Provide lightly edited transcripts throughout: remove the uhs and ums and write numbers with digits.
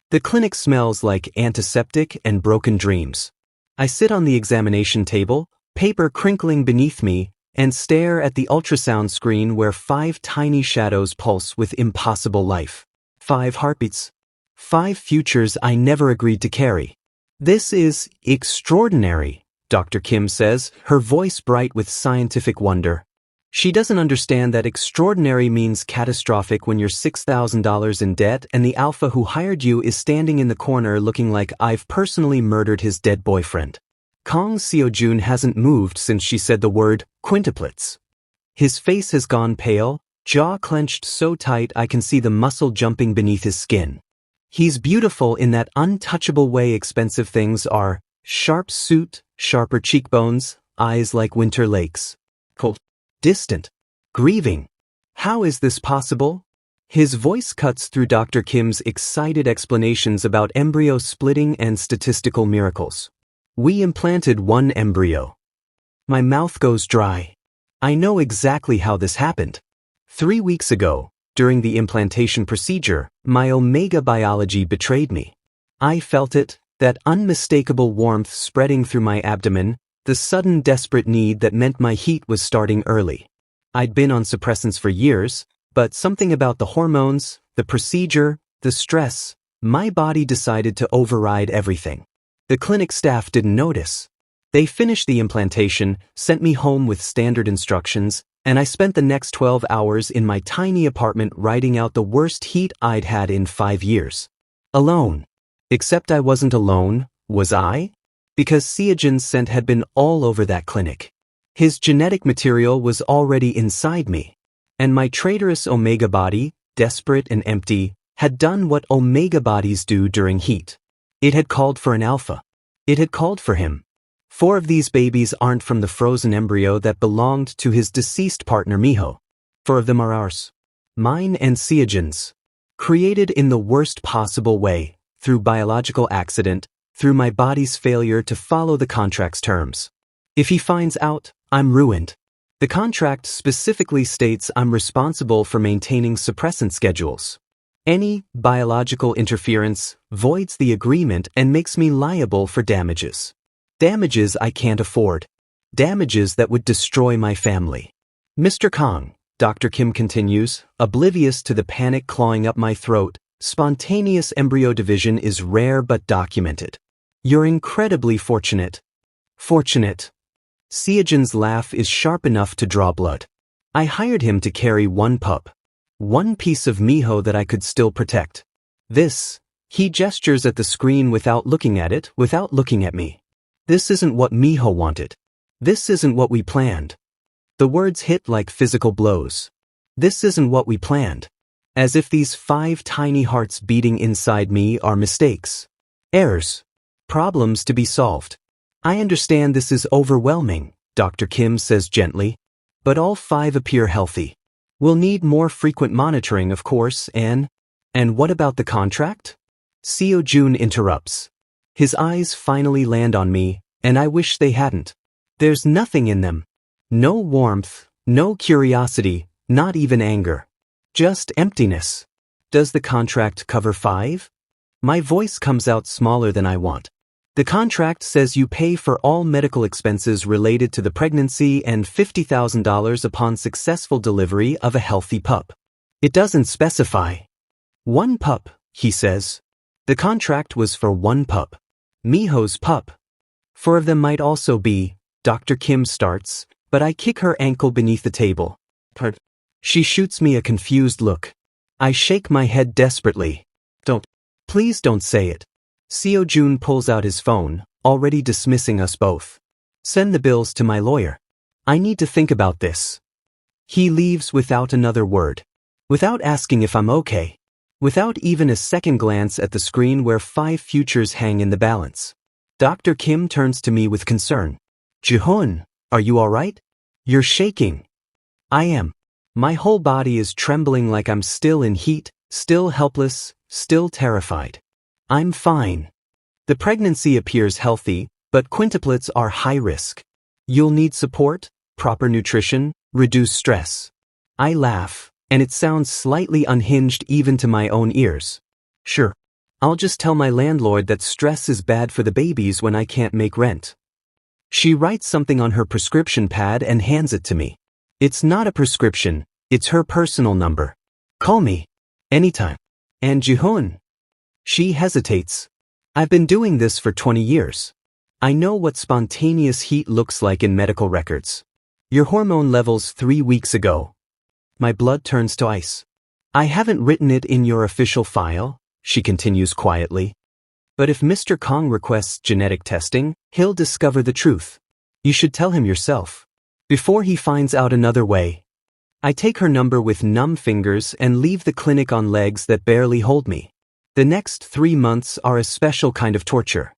The clinic smells like antiseptic and broken dreams. I sit on the examination table, paper crinkling beneath me, and stare at the ultrasound screen where 5 tiny shadows pulse with impossible life. 5 heartbeats. 5 futures I never agreed to carry. This is extraordinary, Dr. Kim says, her voice bright with scientific wonder. She doesn't understand that extraordinary means catastrophic when you're $6,000 in debt and the alpha who hired you is standing in the corner looking like I've personally murdered his dead boyfriend. Kang Seojun hasn't moved since she said the word quintuplets. His face has gone pale, jaw clenched so tight I can see the muscle jumping beneath his skin. He's beautiful in that untouchable way expensive things are: sharp suit, sharper cheekbones, eyes like winter lakes. Cold. Distant. Grieving. How is this possible? His voice cuts through Dr. Kim's excited explanations about embryo splitting and statistical miracles. We implanted 1 embryo. My mouth goes dry. I know exactly how this happened. 3 weeks ago, during the implantation procedure, my omega biology betrayed me. I felt it, that unmistakable warmth spreading through my abdomen, the sudden desperate need that meant my heat was starting early. I'd been on suppressants for years, but something about the hormones, the procedure, the stress, my body decided to override everything. The clinic staff didn't notice. They finished the implantation, sent me home with standard instructions, and I spent the next 12 hours in my tiny apartment riding out the worst heat I'd had in 5 years. Alone. Except I wasn't alone, was I? Because Seojun's scent had been all over that clinic. His genetic material was already inside me. And my traitorous omega body, desperate and empty, had done what omega bodies do during heat. It had called for an alpha. It had called for him. 4 of these babies aren't from the frozen embryo that belonged to his deceased partner Miho. 4 of them are ours. Mine and Seojun's. Created in the worst possible way, through biological accident, through my body's failure to follow the contract's terms. If he finds out, I'm ruined. The contract specifically states I'm responsible for maintaining suppressant schedules. Any biological interference voids the agreement and makes me liable for damages. Damages I can't afford. Damages that would destroy my family. Mr. Kang, Dr. Kim continues, oblivious to the panic clawing up my throat, spontaneous embryo division is rare but documented. You're incredibly fortunate. Fortunate. Seojun's laugh is sharp enough to draw blood. I hired him to carry 1 pup. 1 piece of Miho that I could still protect. This, he gestures at the screen without looking at it, without looking at me. This isn't what Miho wanted. This isn't what we planned. The words hit like physical blows. This isn't what we planned. As if these 5 tiny hearts beating inside me are mistakes. Errors. Problems to be solved. I understand this is overwhelming, Dr. Kim says gently, but all 5 appear healthy. We'll need more frequent monitoring, of course, and what about the contract? Seojun interrupts. His eyes finally land on me, and I wish they hadn't. There's nothing in them. No warmth, no curiosity, not even anger. Just emptiness. Does the contract cover 5? My voice comes out smaller than I want. The contract says you pay for all medical expenses related to the pregnancy and $50,000 upon successful delivery of a healthy pup. It doesn't specify. 1 pup, he says. The contract was for 1 pup. Miho's pup. 4 of them might also be, Dr. Kim starts, but I kick her ankle beneath the table. She shoots me a confused look. I shake my head desperately. Please don't say it. Seojun pulls out his phone, already dismissing us both. Send the bills to my lawyer. I need to think about this. He leaves without another word. Without asking if I'm okay. Without even a second glance at the screen where 5 futures hang in the balance. Dr. Kim turns to me with concern. Jihoon, are you alright? You're shaking. I am. My whole body is trembling like I'm still in heat, still helpless, still terrified. I'm fine. The pregnancy appears healthy, but quintuplets are high risk. You'll need support, proper nutrition, reduce stress. I laugh, and it sounds slightly unhinged even to my own ears. Sure. I'll just tell my landlord that stress is bad for the babies when I can't make rent. She writes something on her prescription pad and hands it to me. It's not a prescription, it's her personal number. Call me. Anytime. And Jihoon. She hesitates. I've been doing this for 20 years. I know what spontaneous heat looks like in medical records. Your hormone levels 3 weeks ago. My blood turns to ice. I haven't written it in your official file, she continues quietly. But if Mr. Kang requests genetic testing, he'll discover the truth. You should tell him yourself. Before he finds out another way. I take her number with numb fingers and leave the clinic on legs that barely hold me. The next 3 months are a special kind of torture.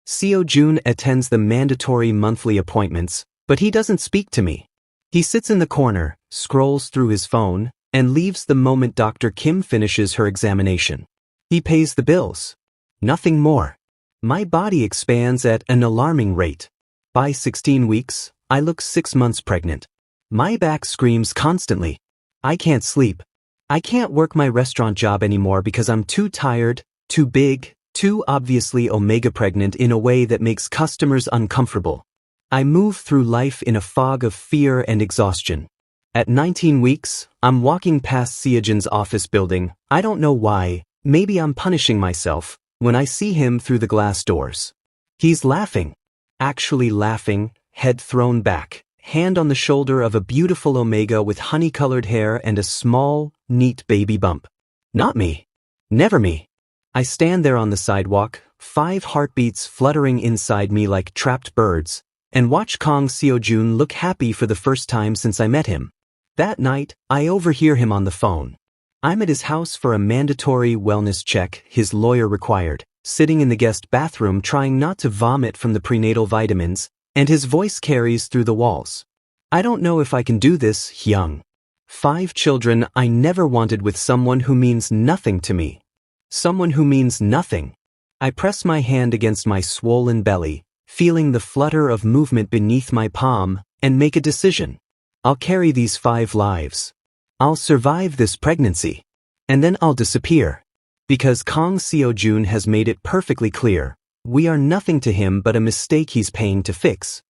Seojun attends the mandatory monthly appointments, but he doesn't speak to me. He sits in the corner, scrolls through his phone, and leaves the moment Dr. Kim finishes her examination. He pays the bills. Nothing more. My body expands at an alarming rate. By 16 weeks, I look 6 months pregnant. My back screams constantly. I can't sleep. I can't work my restaurant job anymore because I'm too tired, too big, too obviously Omega pregnant in a way that makes customers uncomfortable. I move through life in a fog of fear and exhaustion. At 19 weeks, I'm walking past Seojun's office building. I don't know why, maybe I'm punishing myself, when I see him through the glass doors. He's laughing. Actually laughing, head thrown back, hand on the shoulder of a beautiful Omega with honey-colored hair and a small, neat baby bump. Not me. Never me. I stand there on the sidewalk, 5 heartbeats fluttering inside me like trapped birds, and watch Kang Seojun look happy for the first time since I met him. That night, I overhear him on the phone. I'm at his house for a mandatory wellness check his lawyer required, sitting in the guest bathroom trying not to vomit from the prenatal vitamins, and his voice carries through the walls. I don't know if I can do this, Hyung. 5 children I never wanted with someone who means nothing to me. Someone who means nothing. I press my hand against my swollen belly, feeling the flutter of movement beneath my palm, and make a decision. I'll carry these 5 lives. I'll survive this pregnancy. And then I'll disappear. Because Kang Seojun has made it perfectly clear, we are nothing to him but a mistake he's paying to fix.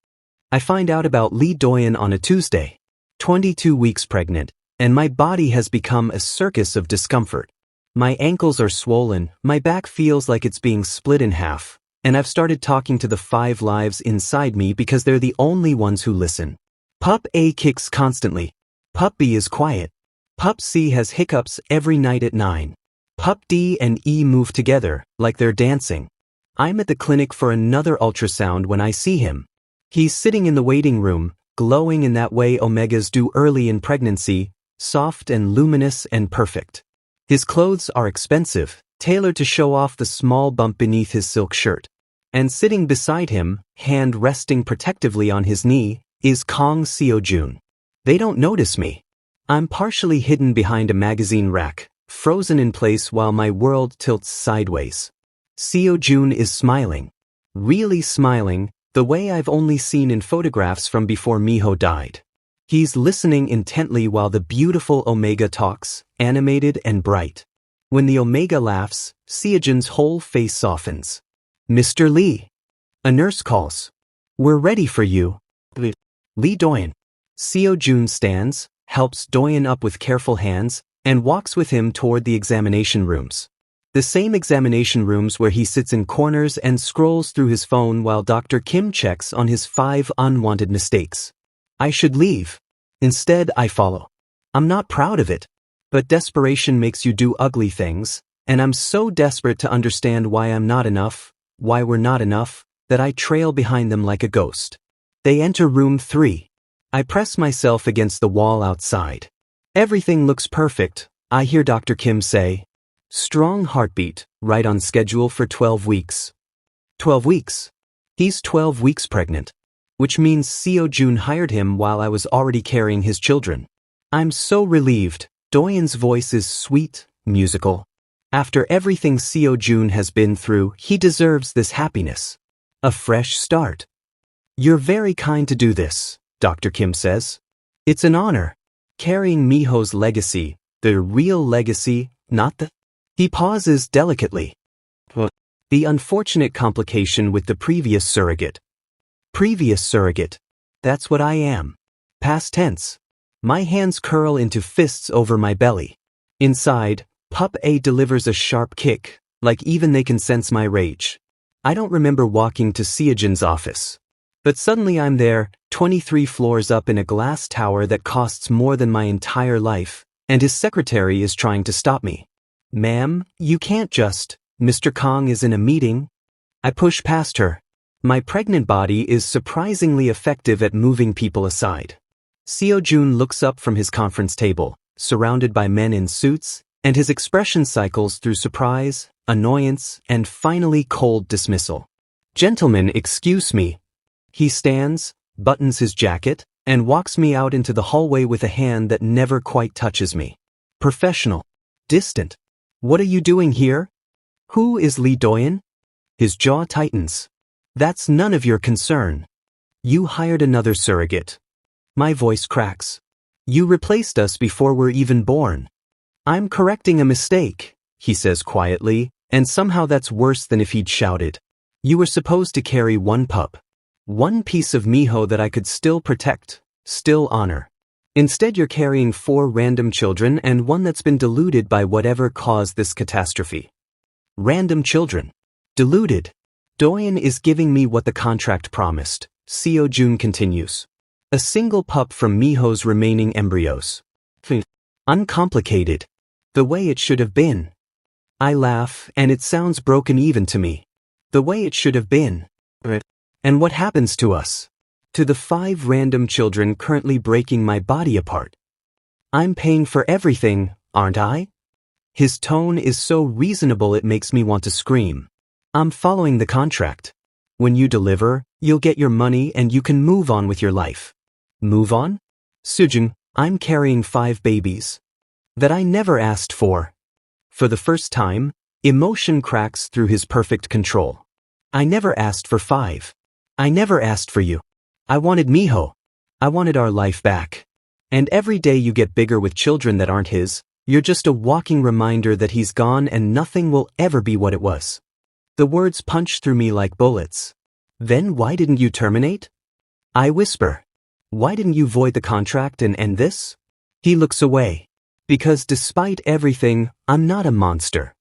I find out about Lee Doyen on a Tuesday. 22 weeks pregnant, and my body has become a circus of discomfort. My ankles are swollen, my back feels like it's being split in half, and I've started talking to the 5 lives inside me because they're the only ones who listen. Pup A kicks constantly. Pup B is quiet. Pup C has hiccups every night at 9. Pup D and E move together, like they're dancing. I'm at the clinic for another ultrasound when I see him. He's sitting in the waiting room, glowing in that way Omegas do early in pregnancy, soft and luminous and perfect. His clothes are expensive, tailored to show off the small bump beneath his silk shirt. And sitting beside him, hand resting protectively on his knee, is Kang Seojun. They don't notice me. I'm partially hidden behind a magazine rack, frozen in place while my world tilts sideways. Seojun is smiling. Really smiling, the way I've only seen in photographs from before Miho died. He's listening intently while the beautiful Omega talks, animated and bright. When the Omega laughs, Seojun's whole face softens. Mr. Lee. A nurse calls. We're ready for you. Lee Doyen. Seojun stands, helps Doyen up with careful hands, and walks with him toward the examination rooms. The same examination rooms where he sits in corners and scrolls through his phone while Dr. Kim checks on his 5 unwanted mistakes. I should leave. Instead, I follow. I'm not proud of it. But desperation makes you do ugly things, and I'm so desperate to understand why I'm not enough, why we're not enough, that I trail behind them like a ghost. They enter room 3. I press myself against the wall outside. Everything looks perfect, I hear Dr. Kim say. Strong heartbeat, right on schedule for 12 weeks. 12 weeks. He's 12 weeks pregnant. Which means Seojun hired him while I was already carrying his children. I'm so relieved. Doyen's voice is sweet, musical. After everything Seojun has been through, he deserves this happiness. A fresh start. You're very kind to do this, Dr. Kim says. It's an honor. Carrying Miho's legacy, the real legacy, not the... He pauses delicately. The unfortunate complication with the previous surrogate. Previous surrogate. That's what I am. Past tense. My hands curl into fists over my belly. Inside, Pup A delivers a sharp kick, like even they can sense my rage. I don't remember walking to Seojun's office. But suddenly I'm there, 23 floors up in a glass tower that costs more than my entire life, and his secretary is trying to stop me. Ma'am, you can't just, Mr. Kang is in a meeting. I push past her. My pregnant body is surprisingly effective at moving people aside. Seojun looks up from his conference table, surrounded by men in suits, and his expression cycles through surprise, annoyance, and finally cold dismissal. Gentlemen, excuse me. He stands, buttons his jacket, and walks me out into the hallway with a hand that never quite touches me. Professional. Distant. What are you doing here? Who is Lee Doyen? His jaw tightens. That's none of your concern. You hired another surrogate. My voice cracks. You replaced us before we're even born. I'm correcting a mistake, he says quietly, and somehow that's worse than if he'd shouted. You were supposed to carry one pup. One piece of Miho that I could still protect, still honor. Instead you're carrying 4 random children and one that's been diluted by whatever caused this catastrophe. Random children. Diluted. Doyen is giving me what the contract promised, Seojun continues. A single pup from Miho's remaining embryos. Uncomplicated. The way it should have been. I laugh, and it sounds broken even to me. The way it should have been. And what happens to us? To the 5 random children currently breaking my body apart. I'm paying for everything, aren't I? His tone is so reasonable it makes me want to scream. I'm following the contract. When you deliver, you'll get your money and you can move on with your life. Move on? Seojun, I'm carrying 5 babies. That I never asked for. For the first time, emotion cracks through his perfect control. I never asked for 5. I never asked for you. I wanted Miho. I wanted our life back. And every day you get bigger with children that aren't his, you're just a walking reminder that he's gone and nothing will ever be what it was. The words punch through me like bullets. Then why didn't you terminate? I whisper. Why didn't you void the contract and end this? He looks away. Because despite everything, I'm not a monster.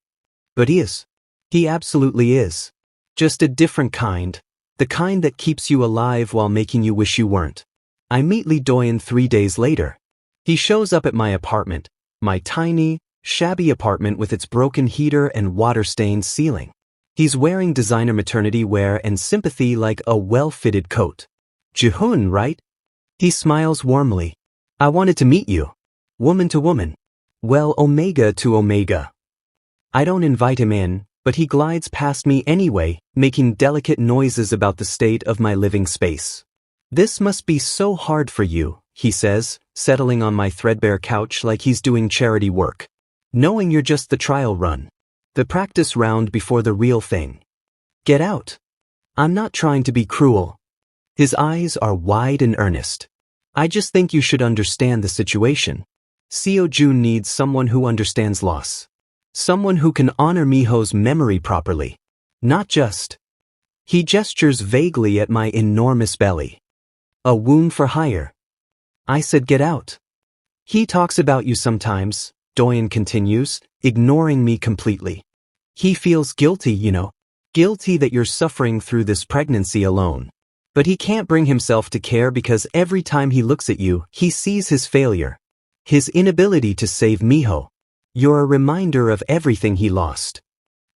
But he is. He absolutely is. Just a different kind. The kind that keeps you alive while making you wish you weren't. I meet Lee Doyen 3 days later. He shows up at my apartment, my tiny, shabby apartment with its broken heater and water-stained ceiling. He's wearing designer maternity wear and sympathy like a well-fitted coat. Jihoon, right? He smiles warmly. I wanted to meet you. Woman to woman. Well, Omega to Omega. I don't invite him in, but he glides past me anyway, making delicate noises about the state of my living space. This must be so hard for you, he says, settling on my threadbare couch like he's doing charity work. Knowing you're just the trial run. The practice round before the real thing. Get out. I'm not trying to be cruel. His eyes are wide and earnest. I just think you should understand the situation. Seojun needs someone who understands loss. Someone who can honor Miho's memory properly. Not just. He gestures vaguely at my enormous belly. A wound for hire. I said get out. He talks about you sometimes, Doyen continues, ignoring me completely. He feels guilty, you know. Guilty that you're suffering through this pregnancy alone. But he can't bring himself to care because every time he looks at you, he sees his failure. His inability to save Miho. You're a reminder of everything he lost.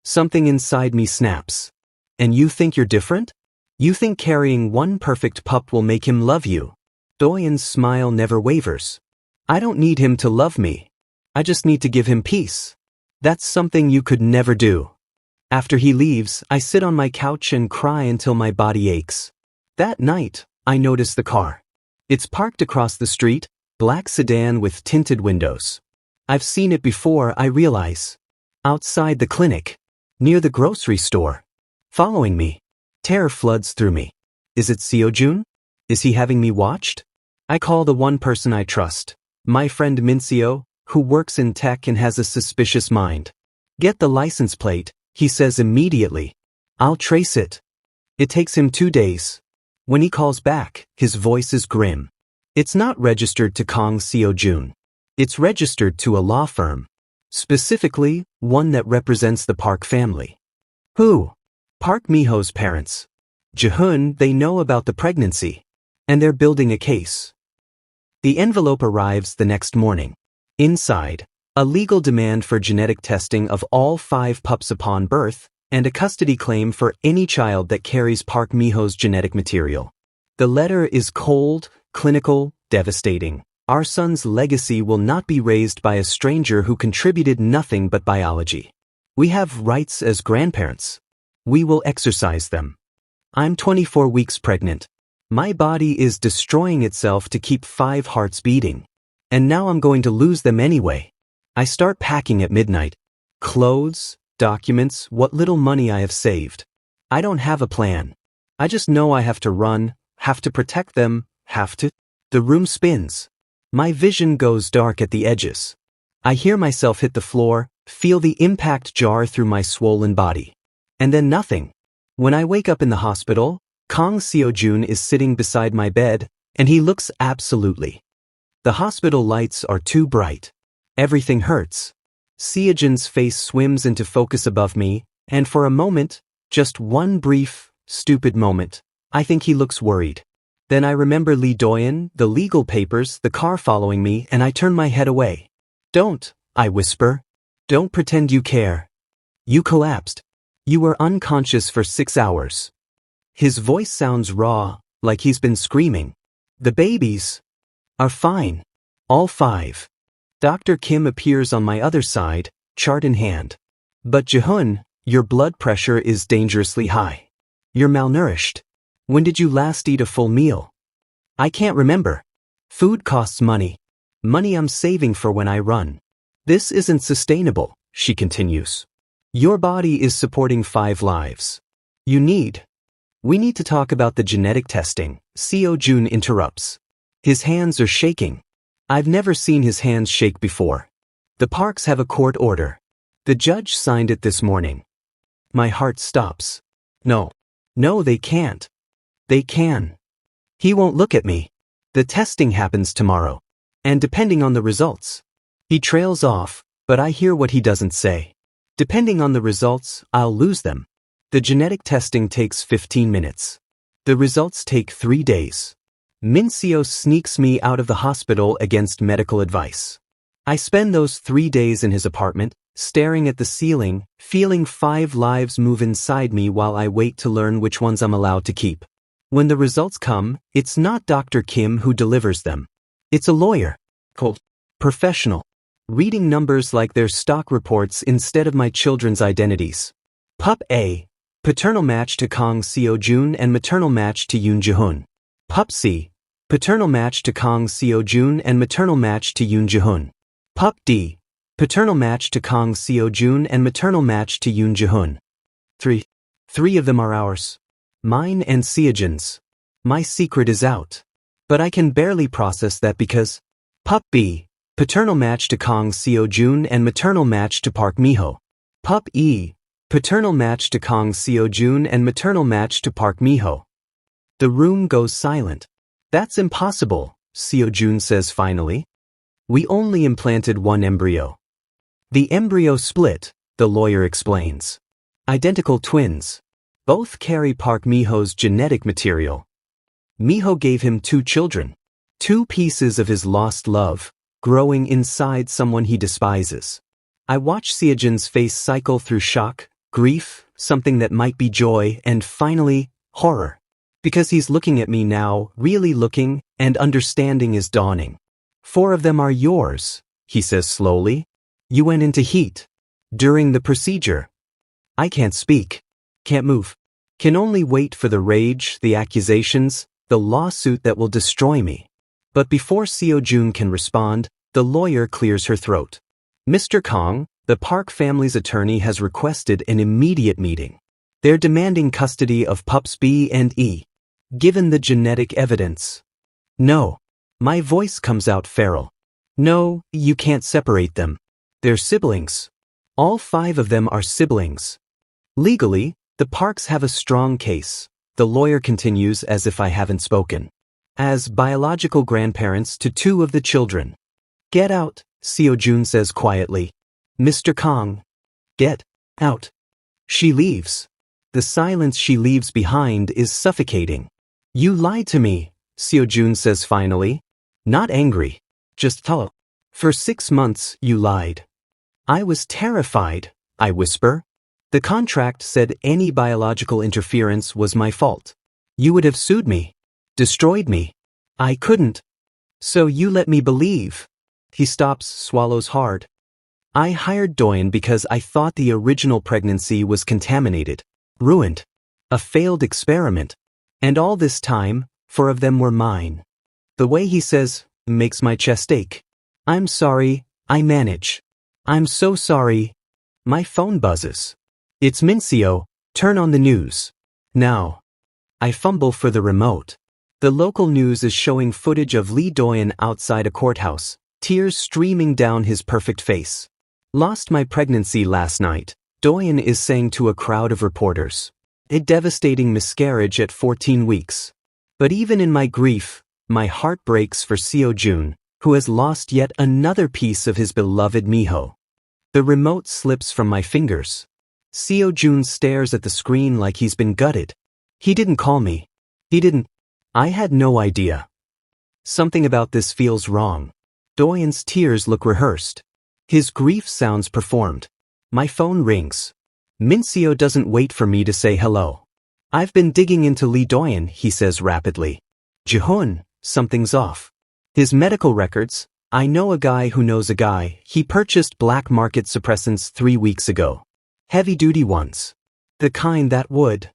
Something inside me snaps. And you think you're different? You think carrying one perfect pup will make him love you? Doyen's smile never wavers. I don't need him to love me. I just need to give him peace. That's something you could never do. After he leaves, I sit on my couch and cry until my body aches. That night, I notice the car. It's parked across the street, black sedan with tinted windows. I've seen it before, I realize. Outside the clinic. Near the grocery store. Following me. Terror floods through me. Is it Seojun? Is he having me watched? I call the one person I trust. My friend Mincio, who works in tech and has a suspicious mind. Get the license plate, he says immediately. I'll trace it. It takes him 2 days. When he calls back, his voice is grim. It's not registered to Kang Seojun. It's registered to a law firm. Specifically, one that represents the Park family. Who? Park Miho's parents. Jihoon, they know about the pregnancy. And they're building a case. The envelope arrives the next morning. Inside, a legal demand for genetic testing of all 5 pups upon birth, and a custody claim for any child that carries Park Miho's genetic material. The letter is cold, clinical, devastating. Our son's legacy will not be raised by a stranger who contributed nothing but biology. We have rights as grandparents. We will exercise them. I'm 24 weeks pregnant. My body is destroying itself to keep 5 hearts beating. And now I'm going to lose them anyway. I start packing at midnight. Clothes, documents, what little money I have saved. I don't have a plan. I just know I have to run, have to protect them, have to. The room spins. My vision goes dark at the edges. I hear myself hit the floor, feel the impact jar through my swollen body. And then nothing. When I wake up in the hospital, Kang Seojun is sitting beside my bed, and he looks absolutely. The hospital lights are too bright. Everything hurts. Seojun's face swims into focus above me, and for a moment, just one brief, stupid moment, I think he looks worried. Then I remember Lee Doyen, the legal papers, the car following me, and I turn my head away. Don't, I whisper. Don't pretend you care. You collapsed. You were unconscious for 6 hours. His voice sounds raw, like he's been screaming. The babies are fine. All 5. Dr. Kim appears on my other side, chart in hand. But Jihoon, your blood pressure is dangerously high. You're malnourished. When did you last eat a full meal? I can't remember. Food costs money. Money I'm saving for when I run. This isn't sustainable, she continues. Your body is supporting 5 lives. We need to talk about the genetic testing, Seojun interrupts. His hands are shaking. I've never seen his hands shake before. The Parks have a court order. The judge signed it this morning. My heart stops. No, they can't. They can. He won't look at me. The testing happens tomorrow. And depending on the results. He trails off, but I hear what he doesn't say. Depending on the results, I'll lose them. The genetic testing takes 15 minutes. The results take 3 days. Minseo sneaks me out of the hospital against medical advice. I spend those 3 days in his apartment, staring at the ceiling, feeling 5 lives move inside me while I wait to learn which ones I'm allowed to keep. When the results come, it's not Dr. Kim who delivers them. It's a lawyer. Cold. Professional. Reading numbers like they're stock reports instead of my children's identities. Pup A. Paternal match to Kang Seojun and maternal match to Yoon Jihoon. Pup C. Paternal match to Kang Seojun and maternal match to Yoon Jihoon. Pup D. Paternal match to Kang Seojun and maternal match to Yoon Jihoon. 3 of them are ours. Mine and Seojun's. My secret is out. But I can barely process that because Pup B. Paternal match to Kang Seojun and maternal match to Park Miho. Pup E. Paternal match to Kang Seojun and maternal match to Park Miho. The room goes silent. That's impossible, Seojun says finally. We only implanted 1 embryo. The embryo split, the lawyer explains. Identical twins. Both carry Park Miho's genetic material. Miho gave him 2 children. 2 pieces of his lost love, growing inside someone he despises. I watch Seojun's face cycle through shock, grief, something that might be joy, and finally, horror. Because he's looking at me now, really looking, and understanding is dawning. 4 of them are yours, he says slowly. You went into heat. During the procedure. I can't speak. Can't move. Can only wait for the rage, the accusations, the lawsuit that will destroy me. But before Seojun can respond, the lawyer clears her throat. Mr. Kang, the Park family's attorney has requested an immediate meeting. They're demanding custody of pups B and E. Given the genetic evidence. No. My voice comes out feral. No, you can't separate them. They're siblings. All 5 of them are siblings. Legally, The Parks have a strong case, the lawyer continues as if I haven't spoken. As biological grandparents to 2 of the children. Get out, Seojun says quietly. Mr. Kang. Get out. She leaves. The silence she leaves behind is suffocating. You lied to me, Seojun says finally. Not angry. Just tell. For 6 months you lied. I was terrified, I whisper. The contract said any biological interference was my fault. You would have sued me. Destroyed me. I couldn't. So you let me believe. He stops, swallows hard. I hired Doyen because I thought the original pregnancy was contaminated. Ruined. A failed experiment. And all this time, 4 of them were mine. The way he says makes my chest ache. I'm sorry, I manage. I'm so sorry. My phone buzzes. It's Minseo, turn on the news. Now. I fumble for the remote. The local news is showing footage of Lee Doyen outside a courthouse, tears streaming down his perfect face. Lost my pregnancy last night, Doyen is saying to a crowd of reporters. A devastating miscarriage at 14 weeks. But even in my grief, my heart breaks for Seojun, who has lost yet another piece of his beloved Miho. The remote slips from my fingers. Seojun stares at the screen like he's been gutted. He didn't call me. He didn't. I had no idea. Something about this feels wrong. Doyen's tears look rehearsed. His grief sounds performed. My phone rings. Minseo doesn't wait for me to say hello. I've been digging into Lee Doyen, he says rapidly. Jihoon, something's off. His medical records, I know a guy who knows a guy, he purchased black market suppressants 3 weeks ago. Heavy-duty ones. The kind that would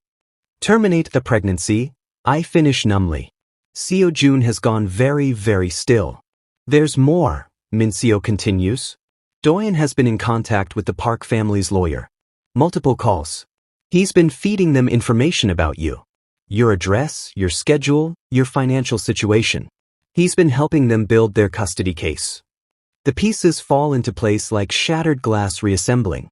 terminate the pregnancy. I finish numbly. Seojun has gone very, very still. There's more, Minseo continues. Doyen has been in contact with the Park family's lawyer. Multiple calls. He's been feeding them information about you. Your address, your schedule, your financial situation. He's been helping them build their custody case. The pieces fall into place like shattered glass reassembling.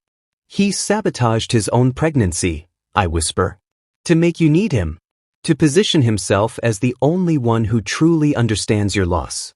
He sabotaged his own pregnancy, I whisper. To make you need him. To position himself as the only one who truly understands your loss.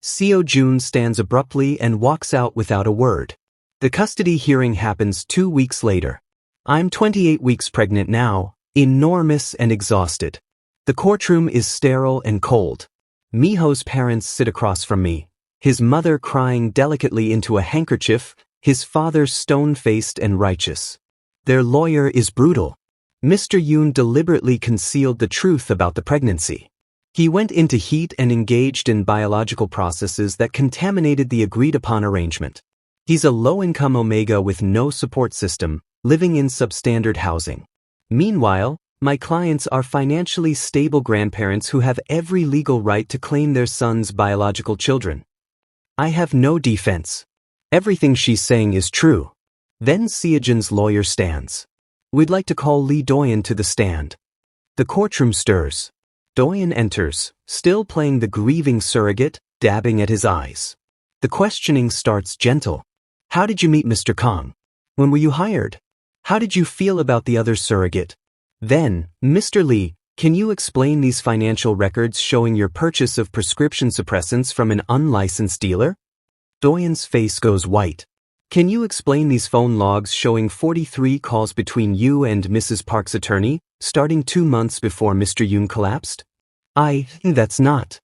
Seojun stands abruptly and walks out without a word. The custody hearing happens 2 weeks later. I'm 28 weeks pregnant now, enormous and exhausted. The courtroom is sterile and cold. Miho's parents sit across from me, his mother crying delicately into a handkerchief, his father stone-faced and righteous. Their lawyer is brutal. Mr. Yoon deliberately concealed the truth about the pregnancy. He went into heat and engaged in biological processes that contaminated the agreed-upon arrangement. He's a low-income Omega with no support system, living in substandard housing. Meanwhile, my clients are financially stable grandparents who have every legal right to claim their son's biological children. I have no defense. Everything she's saying is true. Then Seojun's lawyer stands. We'd like to call Lee Doyen to the stand. The courtroom stirs. Doyen enters, still playing the grieving surrogate, dabbing at his eyes. The questioning starts gentle. How did you meet Mr. Kang? When were you hired? How did you feel about the other surrogate? Then, Mr. Lee, can you explain these financial records showing your purchase of prescription suppressants from an unlicensed dealer? Doyen's face goes white. Can you explain these phone logs showing 43 calls between you and Mrs. Park's attorney, starting 2 months before Mr. Yoon collapsed? That's not.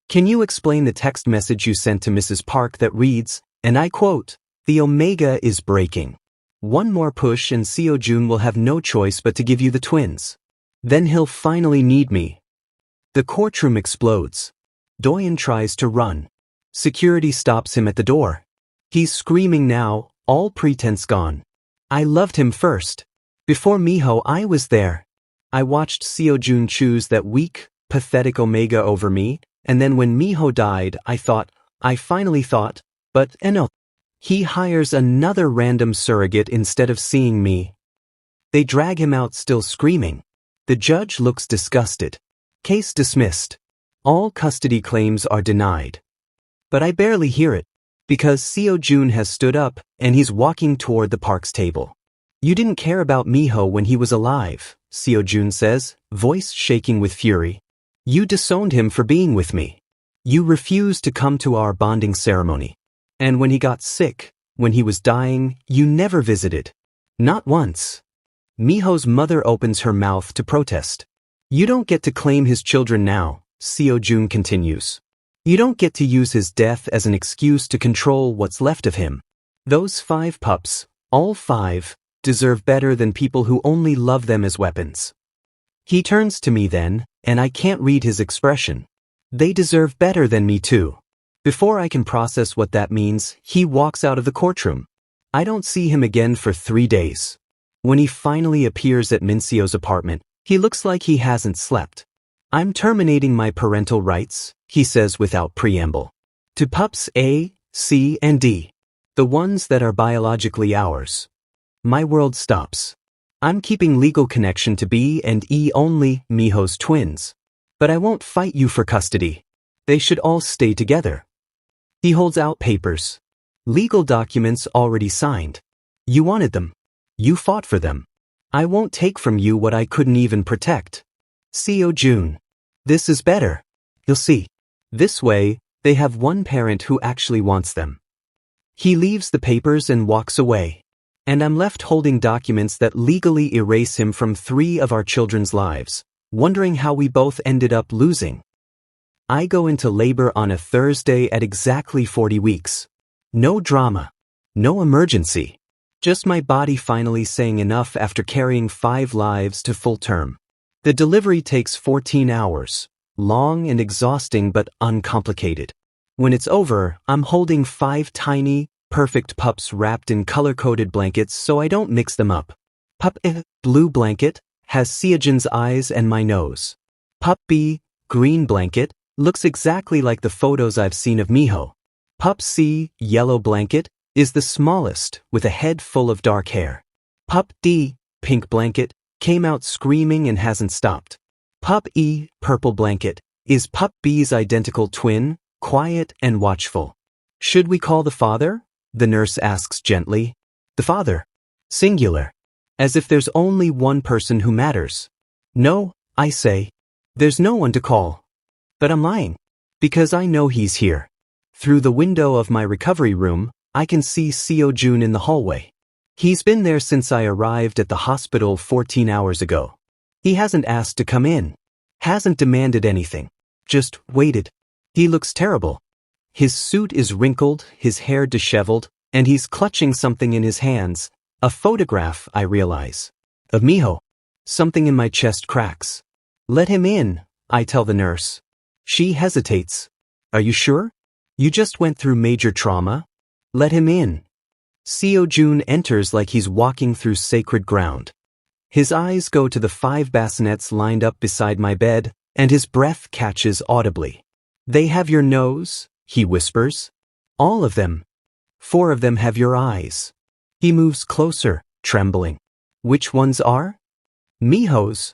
Can you explain the text message you sent to Mrs. Park that reads, and I quote, "The Omega is breaking. One more push and Seojun will have no choice but to give you the twins. Then he'll finally need me." The courtroom explodes. Doyen tries to run. Security stops him at the door. He's screaming now, all pretense gone. I loved him first. Before Miho, I was there. I watched Seojun choose that weak, pathetic Omega over me, and then when Miho died, I finally thought, but no. He hires another random surrogate instead of seeing me. They drag him out still screaming. The judge looks disgusted. Case dismissed. All custody claims are denied. But I barely hear it, because Seojun has stood up and he's walking toward the Park's table. You didn't care about Miho when he was alive, Seojun says, voice shaking with fury. You disowned him for being with me. You refused to come to our bonding ceremony. And when he got sick, when he was dying, you never visited. Not once. Miho's mother opens her mouth to protest. You don't get to claim his children now, Seojun continues. You don't get to use his death as an excuse to control what's left of him. Those 5 pups, all 5, deserve better than people who only love them as weapons. He turns to me then, and I can't read his expression. They deserve better than me too. Before I can process what that means, he walks out of the courtroom. I don't see him again for 3 days. When he finally appears at Minseo's apartment, he looks like he hasn't slept. I'm terminating my parental rights, he says without preamble. To pups A, C, and D. The ones that are biologically ours. My world stops. I'm keeping legal connection to B and E only, Miho's twins. But I won't fight you for custody. They should all stay together. He holds out papers. Legal documents already signed. You wanted them. You fought for them. I won't take from you what I couldn't even protect. Seojun. This is better. You'll see. This way, they have one parent who actually wants them. He leaves the papers and walks away. And I'm left holding documents that legally erase him from 3 of our children's lives, wondering how we both ended up losing. I go into labor on a Thursday at exactly 40 weeks. No drama. No emergency. Just my body finally saying enough after carrying 5 lives to full term. The delivery takes 14 hours. Long and exhausting but uncomplicated. When it's over, I'm holding 5 tiny, perfect pups wrapped in color-coded blankets so I don't mix them up. Pup A, blue blanket, has Seojun's eyes and my nose. Pup B, green blanket, looks exactly like the photos I've seen of Miho. Pup C, yellow blanket, is the smallest, with a head full of dark hair. Pup D, pink blanket, came out screaming and hasn't stopped. Pup E, purple blanket, is Pup B's identical twin, quiet and watchful. Should we call the father? The nurse asks gently. The father. Singular. As if there's only one person who matters. No, I say. There's no one to call. But I'm lying. Because I know he's here. Through the window of my recovery room, I can see Seojun in the hallway. He's been there since I arrived at the hospital 14 hours ago. He hasn't asked to come in. Hasn't demanded anything. Just waited. He looks terrible. His suit is wrinkled, his hair disheveled, and he's clutching something in his hands. A photograph, I realize. Of Miho. Something in my chest cracks. Let him in, I tell the nurse. She hesitates. Are you sure? You just went through major trauma? Let him in. Seojun enters like he's walking through sacred ground. His eyes go to the 5 bassinets lined up beside my bed, and his breath catches audibly. They have your nose, he whispers. All of them. 4 of them have your eyes. He moves closer, trembling. Which ones are? Miho's.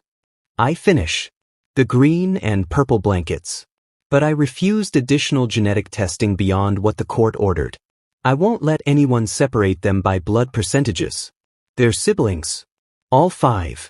I finish. The green and purple blankets. But I refused additional genetic testing beyond what the court ordered. I won't let anyone separate them by blood percentages. They're siblings. All 5.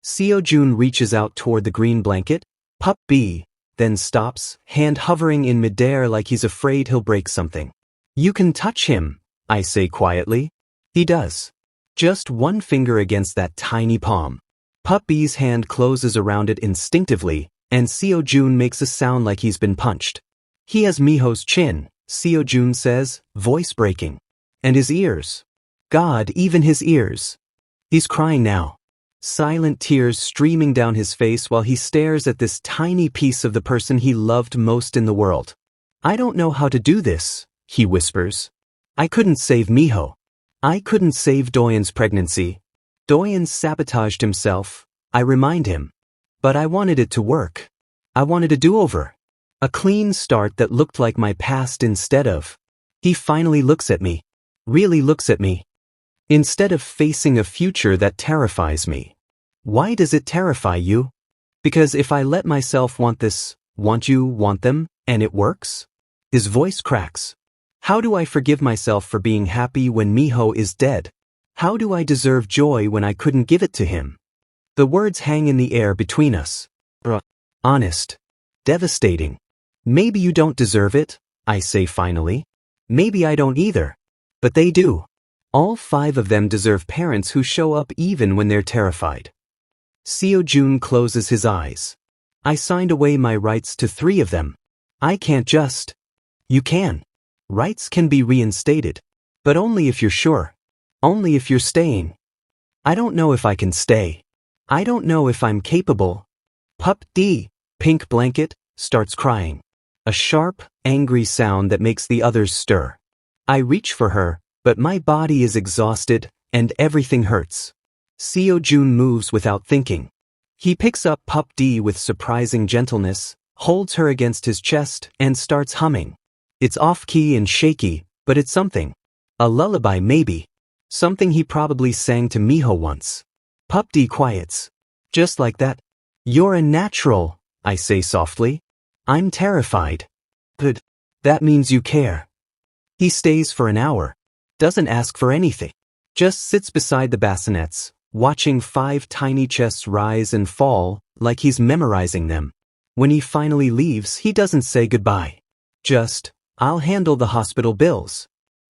Seojun reaches out toward the green blanket, Pup B, then stops, hand hovering in midair like he's afraid he'll break something. You can touch him, I say quietly. He does. Just one finger against that tiny palm. Pup B's hand closes around it instinctively, and Seojun makes a sound like he's been punched. He has Miho's chin, Seojun says, voice breaking. And his ears. God, even his ears. He's crying now. Silent tears streaming down his face while he stares at this tiny piece of the person he loved most in the world. I don't know how to do this, he whispers. I couldn't save Miho. I couldn't save Doyen's pregnancy. Doyen sabotaged himself, I remind him. But I wanted it to work. I wanted a do-over. A clean start that looked like my past instead of. He finally looks at me. Really looks at me. Instead of facing a future that terrifies me. Why does it terrify you? Because if I let myself want this, want you, want them, and it works? His voice cracks. How do I forgive myself for being happy when Miho is dead? How do I deserve joy when I couldn't give it to him? The words hang in the air between us. Honest. Devastating. Maybe you don't deserve it, I say finally. Maybe I don't either. But they do. All 5 of them deserve parents who show up even when they're terrified. Seojun closes his eyes. I signed away my rights to 3 of them. I can't just. You can. Rights can be reinstated. But only if you're sure. Only if you're staying. I don't know if I can stay. I don't know if I'm capable. Pup D, Pink Blanket, starts crying. A sharp, angry sound that makes the others stir. I reach for her, but my body is exhausted, and everything hurts. Seojun moves without thinking. He picks up Pup D with surprising gentleness, holds her against his chest, and starts humming. It's off-key and shaky, but it's something. A lullaby maybe. Something he probably sang to Miho once. Pup D quiets. Just like that. You're a natural, I say softly. I'm terrified. But that means you care. He stays for an hour. Doesn't ask for anything. Just sits beside the bassinets, watching 5 tiny chests rise and fall, like he's memorizing them. When he finally leaves, he doesn't say goodbye. Just, I'll handle the hospital bills.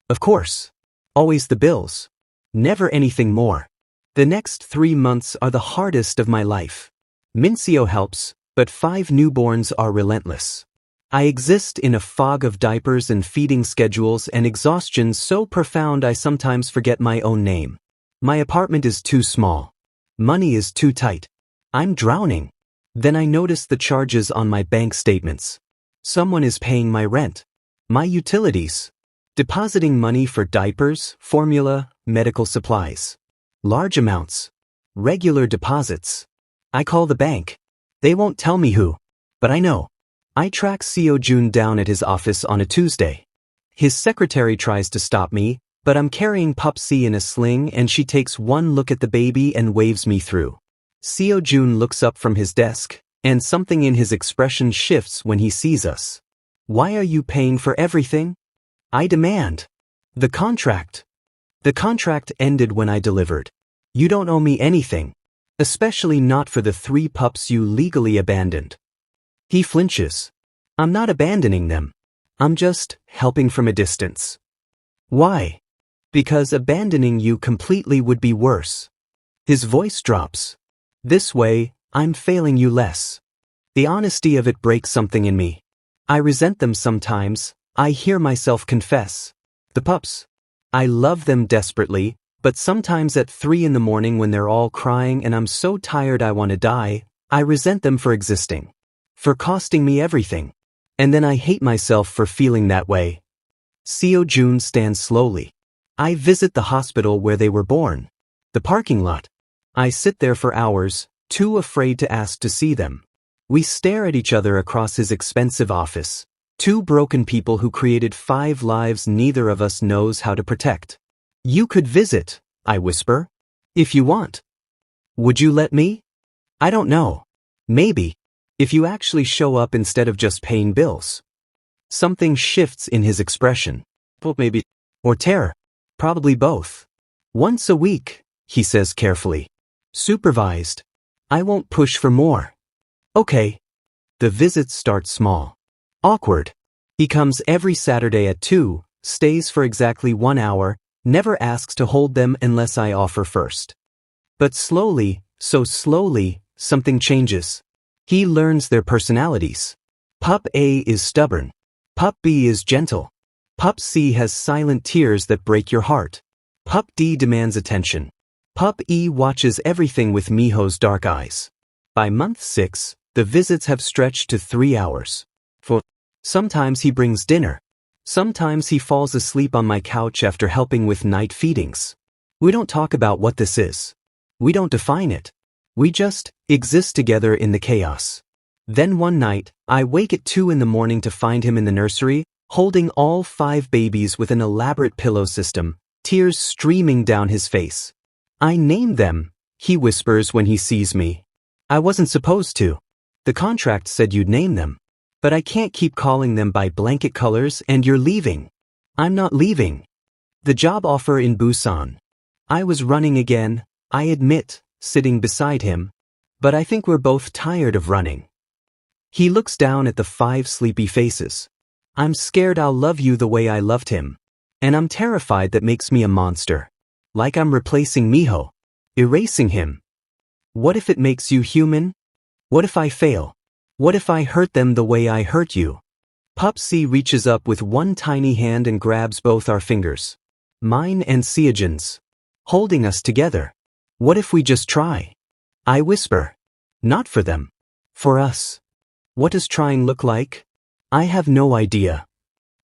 Of course. Always the bills. Never anything more. The next 3 months are the hardest of my life. Minseo helps, but 5 newborns are relentless. I exist in a fog of diapers and feeding schedules and exhaustion so profound I sometimes forget my own name. My apartment is too small. Money is too tight. I'm drowning. Then I notice the charges on my bank statements. Someone is paying my rent. My utilities. Depositing money for diapers, formula, medical supplies. Large amounts. Regular deposits. I call the bank. They won't tell me who. But I know. I track Seojun down at his office on a Tuesday. His secretary tries to stop me, but I'm carrying Pup C in a sling and she takes one look at the baby and waves me through. Seojun looks up from his desk, and something in his expression shifts when he sees us. Why are you paying for everything? I demand. The contract. The contract ended when I delivered. You don't owe me anything. Especially not for the 3 pups you legally abandoned. He flinches. I'm not abandoning them. I'm just helping from a distance. Why? Because abandoning you completely would be worse. His voice drops. This way, I'm failing you less. The honesty of it breaks something in me. I resent them sometimes. I hear myself confess. The pups. I love them desperately. But sometimes at 3 in the morning when they're all crying and I'm so tired I want to die, I resent them for existing. For costing me everything. And then I hate myself for feeling that way. Seojun stands slowly. I visit the hospital where they were born. The parking lot. I sit there for hours, too afraid to ask to see them. We stare at each other across his expensive office. 2 broken people who created 5 lives neither of us knows how to protect. You could visit, I whisper. If you want. Would you let me? I don't know. Maybe. If you actually show up instead of just paying bills. Something shifts in his expression. Well, maybe. Or terror. Probably both. Once a week, he says carefully. Supervised. I won't push for more. Okay. The visits start small. Awkward. He comes every Saturday at 2, stays for exactly 1 hour, never asks to hold them unless I offer first. But slowly, so slowly, something changes. He learns their personalities. Pup A is stubborn. Pup B is gentle. Pup C has silent tears that break your heart. Pup D demands attention. Pup E watches everything with Miho's dark eyes. By month 6, the visits have stretched to 3 hours. Sometimes he brings dinner. Sometimes he falls asleep on my couch after helping with night feedings. We don't talk about what this is. We don't define it. We just exist together in the chaos. Then one night, I wake at 2 in the morning to find him in the nursery, holding all 5 babies with an elaborate pillow system, tears streaming down his face. I named them, he whispers when he sees me. I wasn't supposed to. The contract said you'd name them. But I can't keep calling them by blanket colors and you're leaving. I'm not leaving. The job offer in Busan. I was running again, I admit, sitting beside him. But I think we're both tired of running. He looks down at the 5 sleepy faces. I'm scared I'll love you the way I loved him. And I'm terrified that makes me a monster. Like I'm replacing Miho. Erasing him. What if it makes you human? What if I fail? What if I hurt them the way I hurt you? Pupsy reaches up with one tiny hand and grabs both our fingers. Mine and Seojun's. Holding us together. What if we just try? I whisper. Not for them. For us. What does trying look like? I have no idea.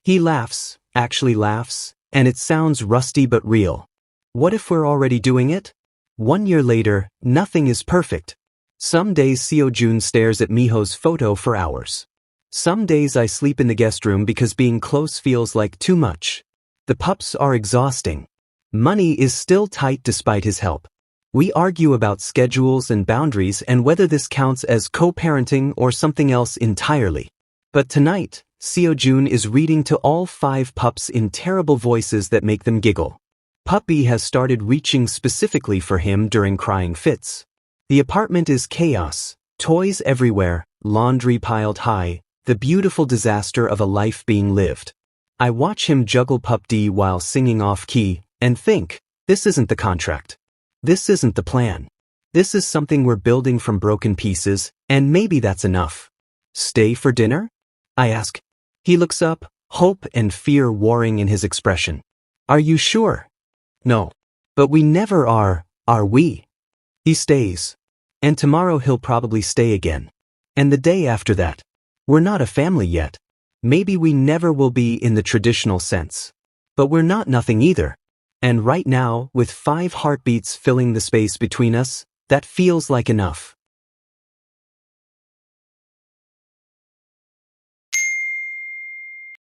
He laughs, actually laughs, and it sounds rusty but real. What if we're already doing it? 1 year later, nothing is perfect. Some days Seojun stares at Miho's photo for hours. Some days I sleep in the guest room because being close feels like too much. The pups are exhausting. Money is still tight despite his help. We argue about schedules and boundaries and whether this counts as co-parenting or something else entirely. But tonight, Seojun is reading to all 5 pups in terrible voices that make them giggle. Puppy has started reaching specifically for him during crying fits. The apartment is chaos, toys everywhere, laundry piled high, the beautiful disaster of a life being lived. I watch him juggle Pup D while singing off-key, and think, this isn't the contract. This isn't the plan. This is something we're building from broken pieces, and maybe that's enough. Stay for dinner? I ask. He looks up, hope and fear warring in his expression. Are you sure? No. But we never are we? He stays. And tomorrow he'll probably stay again. And the day after that. We're not a family yet. Maybe we never will be in the traditional sense. But we're not nothing either. And right now, with 5 heartbeats filling the space between us, that feels like enough.